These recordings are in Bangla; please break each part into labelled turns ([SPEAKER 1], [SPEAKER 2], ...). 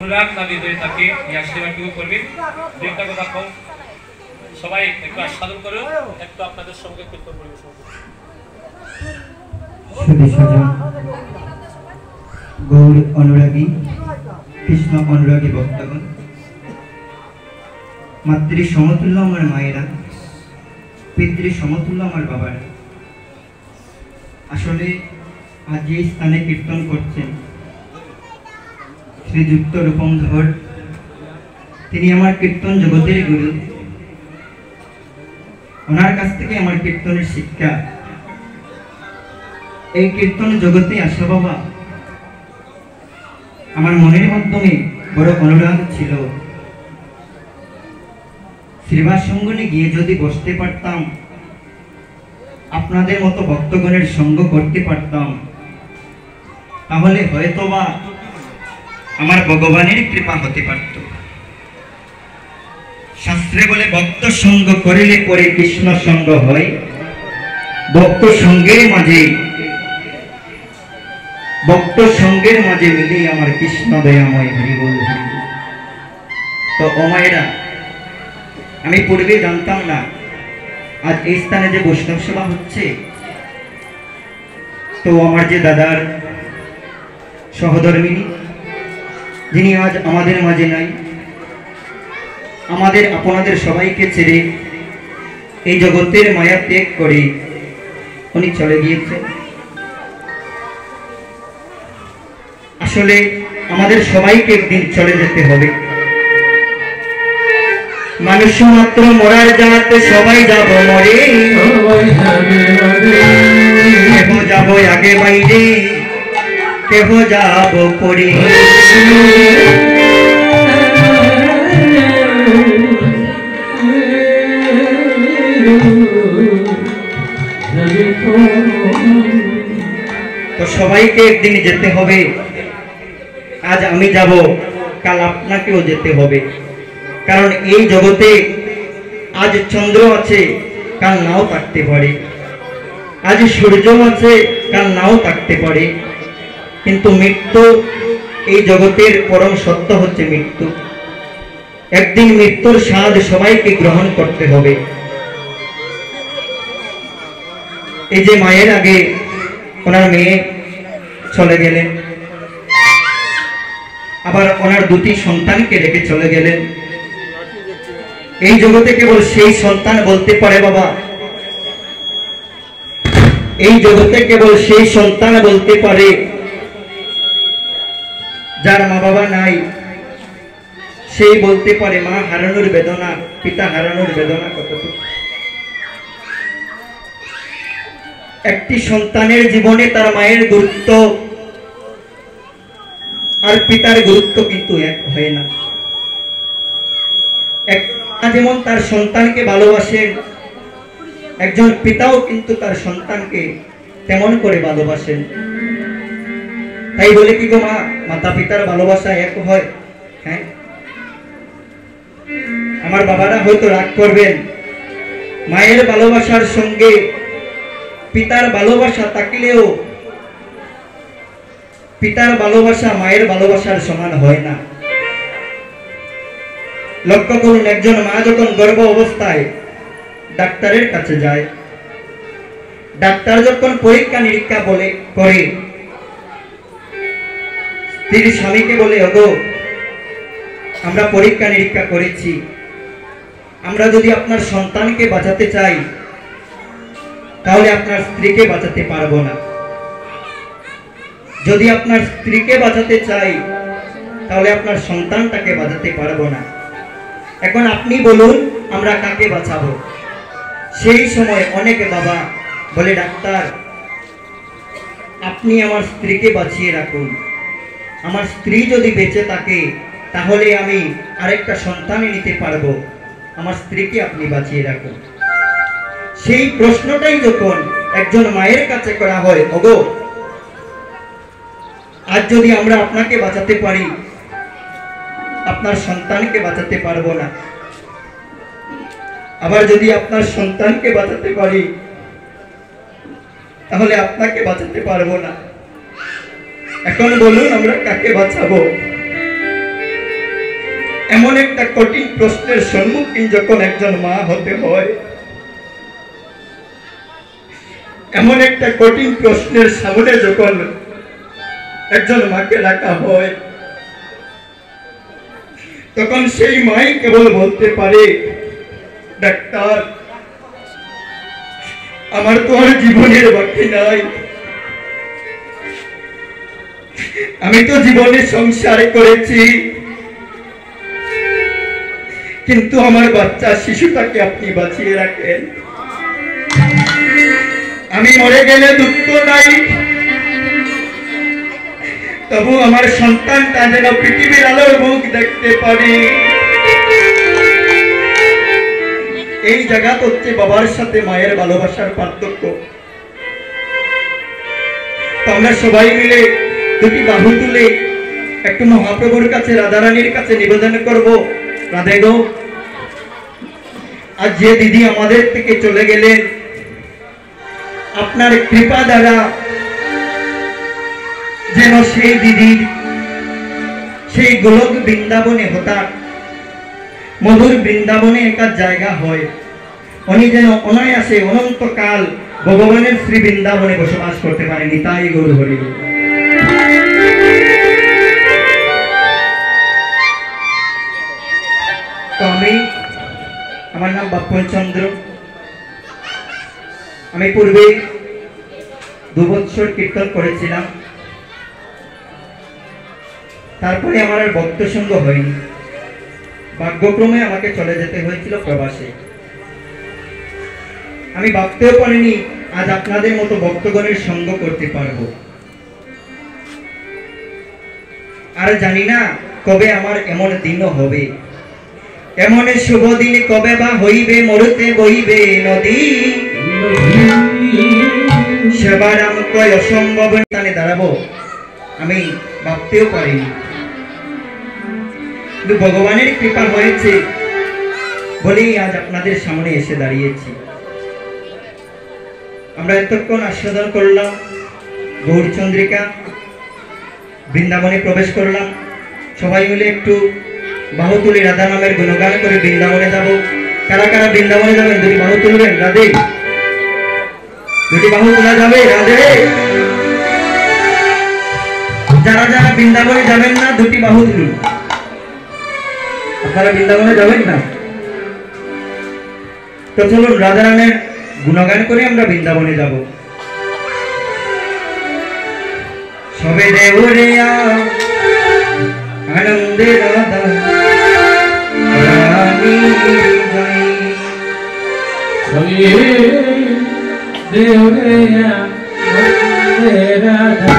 [SPEAKER 1] অনুরাগ না হৃদয়ে তাকে সেবাটুকু করবেন। একটা কথা কম, সবাই একটু আস্বাদন করুন, একটু আপনাদের সঙ্গে কীর্তন পরিবেশন করুন।
[SPEAKER 2] গৌর অনুরাগী, কৃষ্ণ অনুরাগী ভক্তগণ, মাতৃ সমতুল্য আমার মায়েরা, পিতৃ সমতুল্য আমার বাবারা, আসলে আজ এই স্থানে কীর্তন করছেন শ্রীযুক্ত রূপম ধর। তিনি আমার কীর্তন জগতের গুরু। ওনার কাছ থেকে আমার কীর্তনের শিক্ষা। এই কীর্তন জগতে আসা বাবা আমার মনের মাধ্যমে বড় অনুরাগ ছিল। শ্রীবাস সঙ্গনে গিয়ে যদি বসতে পারতাম, আপনাদের মতো ভক্তগণের সঙ্গ করতে পারতাম, তাহলে হয়তোবা আমার ভগবানের কৃপা হতে পারত। শাস্ত্রে বলে ভক্ত সঙ্গ করিলে পরে কৃষ্ণ সঙ্গ হয়। ভক্ত সঙ্গের মাঝে মিলেই আমার কৃষ্ণ দয়াময় হরি বল হরি। তো ও মায়েরা, আমি পূর্বে জানতাম না আজ এই স্থানে যে বৈষ্ণব সেবা হচ্ছে। তো আমার যে দাদার সহধর্মিনী, যিনি আজ আমাদের মাঝে নাই, আমাদের আপনাদের সবাইকে ছেড়ে এই জগতের মায়া ত্যাগ করে উনি চলে গিয়েছেন। আসলে আমাদের সবাইকে একদিন চলে যেতে হবে। মানুষ মাত্র মরার জানাতে সবাই যাব মরে, কেহ যাব আগে বাইরে, কেহ যাব পরে। তো সবাইকে একদিন যেতে হবে। আজ আমি যাব, কাল আপনাকেও যেতে হবে। কারণ এই জগতে আজ চন্দ্র আছে, কাল নাও থাকতে পারে। আজ সূর্য আছে, কাল নাও থাকতে পারে। কিন্তু মৃত্যু, এই জগতের পরম সত্য হচ্ছে মৃত্যু। একদিন মৃত্যুর স্বাদ সবাইকে গ্রহণ করতে হবে। এই যে মায়ের আগে ওনার মেয়ে চলে গেলেন, আবার ওনার দুটি সন্তানকে রেখে চলে গেলেন। এই জগতে কেবল সেই সন্তান বলতে পারে বাবা, এই জগতে কেবল সেই সন্তান বলতে পারে যার মা বাবা নাই। সেই বলতে পারে মা হারানোর বেদনা, পিতা হারানোর বেদনা কতটুকু। একটি সন্তানের জীবনে তার মায়ের গুরুত্ব আর পিতার গুরুত্ব কিন্তু এক হয় না। এক মা যেমন তার সন্তানকে ভালোবাসেন, একজন পিতাও কিন্তু তার সন্তানকে তেমন করে ভালোবাসেন। তাই বলে কি গো মা, মাতা পিতার ভালোবাসা এক হয়? হ্যাঁ, আমার বাবারা হয়তো রাগ করবেন। মায়ের ভালোবাসার সঙ্গে পিতার ভালোবাসা থাকলেও পিতার ভালোবাসা মায়ের ভালোবাসার সমান হয় না। লক্ষ্য করুন, একজন মা যখন গর্ভ অবস্থায় ডাক্তারের কাছে যায়, ডাক্তার যখন পরীক্ষা নিরীক্ষা করে, স্ত্রীর স্বামীকে বলে, ওগো আমরা পরীক্ষা নিরীক্ষা করেছি, আমরা যদি আপনার সন্তানকে বাঁচাতে চাই তাহলে আপনার স্ত্রীকে বাঁচাতে পারবো না। যদি আপনার স্ত্রীকে বাঁচাতে চাই তাহলে আপনার সন্তানটাকে বাঁচাতে পারবো না। এখন আপনি বলুন আমরা কাকে বাঁচাবো? সেই সময় অনেক বাবা বলে, ডাক্তার আপনি আমার স্ত্রীকে বাঁচিয়ে রাখুন। আমার স্ত্রী যদি বেঁচে থাকে তাহলে আমি আরেকটা সন্তান নিতে পারবো। আমার স্ত্রীকে আপনি বাঁচিয়ে রাখুন। সেই প্রশ্নটাই যখন একজন মায়ের কাছে করা হয়, ওগো আজ যদি আমরা আপনাকে বাঁচাতে পারি, আপনার সন্তানকে বাঁচাতে পারবো না। আবার যদি আপনার সন্তানকে বাঁচাতে পারি তাহলে আপনাকে বাঁচাতে পারবো না। এখন বলুন আমরা কাকে বাঁচাবো? এমন একটা কঠিন প্রশ্নের সম্মুখীন যখন একজন মা হতে হয়, এমন একটা কঠিন প্রশ্নের সামনে যখন একজন মাকে রাখা হয়, তখন সেই মাই কেবল বলতে পারে, ডাক্তার, আমার তো আর জীবনের বাকি নাই, আমি তো জীবনে সংসার করেছি, কিন্তু আমার বাচ্চা শিশুটাকে আপনি বাঁচিয়ে রাখেন, আমি মরে গেলে দুঃখ নাই, তবু আমার সন্তানটা যেন পৃথিবীর আলোর মুখ দেখতে পারে। এই জায়গা হচ্ছে বাবার সাথে মায়ের ভালোবাসার পার্থক্য। তো আমরা সবাই মিলে দুটি বাহু তুলে একটু মহাপ্রভুর কাছে, রাধারানীর কাছে নিবেদন করব, রাধে গো, আজ যে দিদি আমাদের থেকে চলে গেলেন, আপনার কৃপা দ্বারা যেন সেই দিদির সেই গোলক বৃন্দাবনে হঠাৎ মধুর বৃন্দাবনে একটা জায়গা হয়, উনি যেন অনায়াসে অনন্তকাল ভগবানের শ্রী বৃন্দাবনে বসবাস করতে পারেন। তাই গৌর হরি। তো আমার নাম বাপ্পন চন্দ্র, আমি পূর্বে 2 বছর কীর্তন করেছিলাম, তারপরে আমার আর ভক্ত সঙ্গ হয়নি, ভাগ্যক্রমে আমাকে চলে যেতে হয়েছিল প্রবাসে। আমি ভাবতেও পারিনি আজ আপনাদের মতো ভক্তগণের সঙ্গ করতে পারবো, আর জানি না কবে আমার এমন দিনও হবে, এমন শুভ দিন কবে বা হইবে, মরুতে বইবে নদী, সেবার আমাকে অসম্ভব স্থানে দাঁড়াবো আমি ভাবতেও পারিনি, কিন্তু ভগবানের কৃপা হয়েছে বলেই আজ আপনাদের সামনে এসে দাঁড়িয়েছি। আমরা এতক্ষণ আস্বাদন করলাম গৌরচন্দ্রিকা, বৃন্দাবনে প্রবেশ করলাম, সবাই মিলে একটু বাহু তুলে রাধা নামের গুণগান করে বৃন্দাবনে যাব। কারা কারা বৃন্দাবনে যাবেন দুটি বাহু তুলবেন, রাধে, দুটি বাহু তোলা যাবে, রাধে। যারা যারা বৃন্দাবনে যাবেন না দুটি বাহু তুলুন, আপনারা বৃন্দাবনে যাবেন না, তো চলুন রাধা রানের গুণগান করে আমরা বৃন্দাবনে যাব। সবে দেবরে আনন্দে রাধা রানী জয়,
[SPEAKER 3] সবে দেবরে আনন্দে রাধা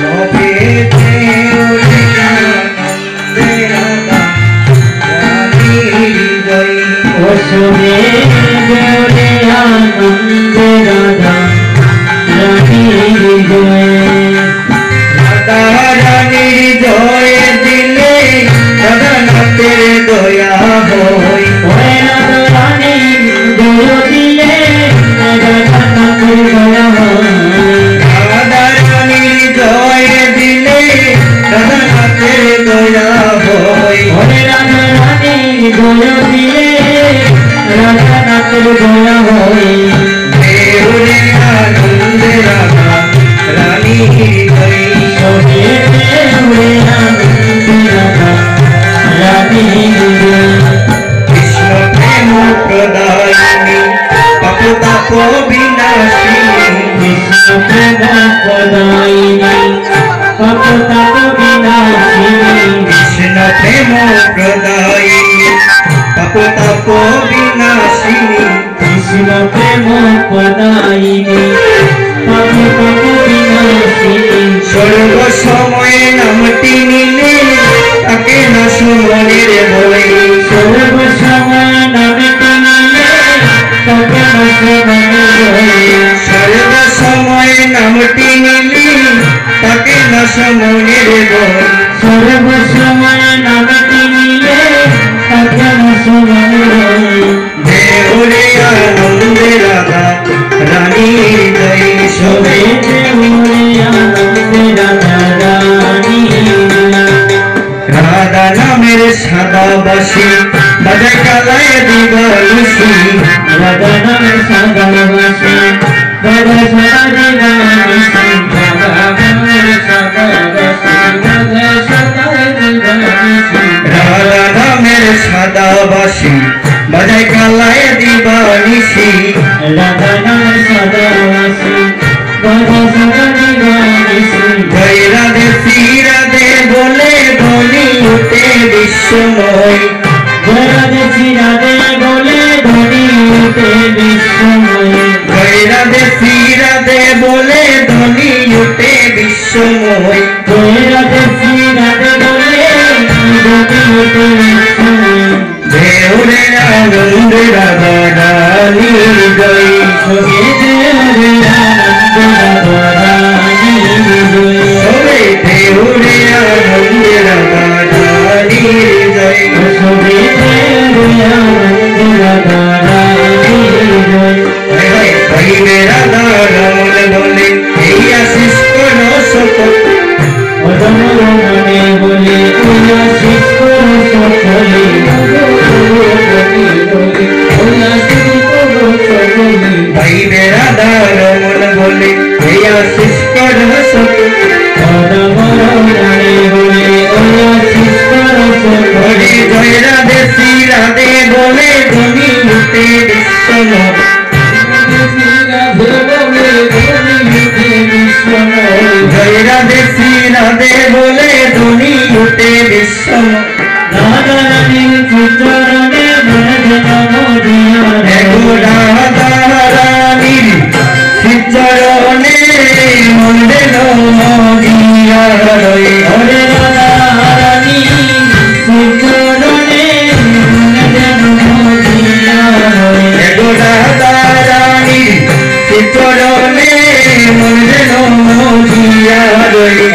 [SPEAKER 2] সবে দেবরে আনন্দে রাধা রানী জয়,
[SPEAKER 3] সবে দেবরে আনন্দে রাধা রানী জয়,
[SPEAKER 2] রাধা রানীর জয় দিলে রাধানাথের দয়া হয়,
[SPEAKER 3] রাধা রানী জয় দিলে রাধানাথের দয়া হয়,
[SPEAKER 2] রাধা রানীর জয় দিলে রাধানাথের দয়া হয়,
[SPEAKER 3] রাধা রানী জয় দিলে রাধানাথের দয়া হয়,
[SPEAKER 2] দেউরে আনন্দে রাধা রানী জয়,
[SPEAKER 3] সবে দেউরে আনন্দে রাধা রানী জয়,
[SPEAKER 2] কৃষ্ণ প্রেম প্রদায়িনী পাপ তাপ বিনাশিনী,
[SPEAKER 3] কৃষ্ণ প্রেম প্রদায়িনী পাপ তাপ বিনাশিনী,
[SPEAKER 2] কৃষ্ণ প্রেম প্রদায়িনী পাপ তাপ বিনাশিনী,
[SPEAKER 3] কৃষ্ণ প্রেম প্রদায়িনী পাপ তাপ বিনাশিনী,
[SPEAKER 2] সর্ব সময়ে নামটি নিলে তাকে না সমনের বই,
[SPEAKER 3] সর্ব সময় নামটি নিলে তাকে
[SPEAKER 2] সর্ব সময়ে নামটি নিলে তাকে না সমনের বই,
[SPEAKER 3] সর্ব সময় নামটি নিলে তাকে
[SPEAKER 2] দেউরে আনন্দে রাধা রানী জয়, সবে
[SPEAKER 3] সবে দেউরে আনন্দে রাধা রানী
[SPEAKER 2] বাসি বাজায় কালায় দিব নিশি
[SPEAKER 3] রাধা নামের সাদাবাসী রাধা সাদা দিবানিসি রাধা নামের সাদাবাসী রাধা সাদা দিবানিসি
[SPEAKER 2] রাধা নামের সাদা বাসি বাজায় কালায় দিব নিশি
[SPEAKER 3] রাধা নামের সাদাবাসী রাধা সাদা দিবানিসি
[SPEAKER 2] জয় রাধে শ্রী রাধে বলে ধ্বনি উঠে বিশ্বময়
[SPEAKER 3] রাধে শ্রী রাধে বলে ধ্বনি উঠে বিশ্বময়
[SPEAKER 2] জয় রাধে শ্রী রাধে বলে ধ্বনি উঠে বিশ্বময়
[SPEAKER 3] রাধে শ্রী রাধে বলে ধ্বনি উঠে বিশ্বময়
[SPEAKER 2] দেউরে আনন্দ রাধা রানীর জয়
[SPEAKER 3] সবে দেবে আনন্দ রাধা রানীর জয়
[SPEAKER 2] সবে দেউরে আনন্দ রাধা রানীর জয়
[SPEAKER 3] সবে দেবে আনন্দ রাধা রানীর জয়
[SPEAKER 2] ভাইবে রাধা রমন বলে এই আশিস কোন সকল
[SPEAKER 3] অদমর মনে বলে ওলা শিষ করো সকলে
[SPEAKER 2] ভাইবে রাধা রমন বলে এই আশিস কোন সকল হরে জয় রাধে শ্রী রাধে বলে ধ্বনি উঠে বিশ্বময় জয় রাধে শ্রী রাধে বলে ধ্বনি উঠে বিশ্বময় রাধা রানীর শ্রীচরণে মন্দির মদিয়া রয়ে
[SPEAKER 3] হরে রাধা রানী শ্রীচরণে
[SPEAKER 2] রাধা রানীর শ্রীচরণে মন্দির মদিয়া রয়ে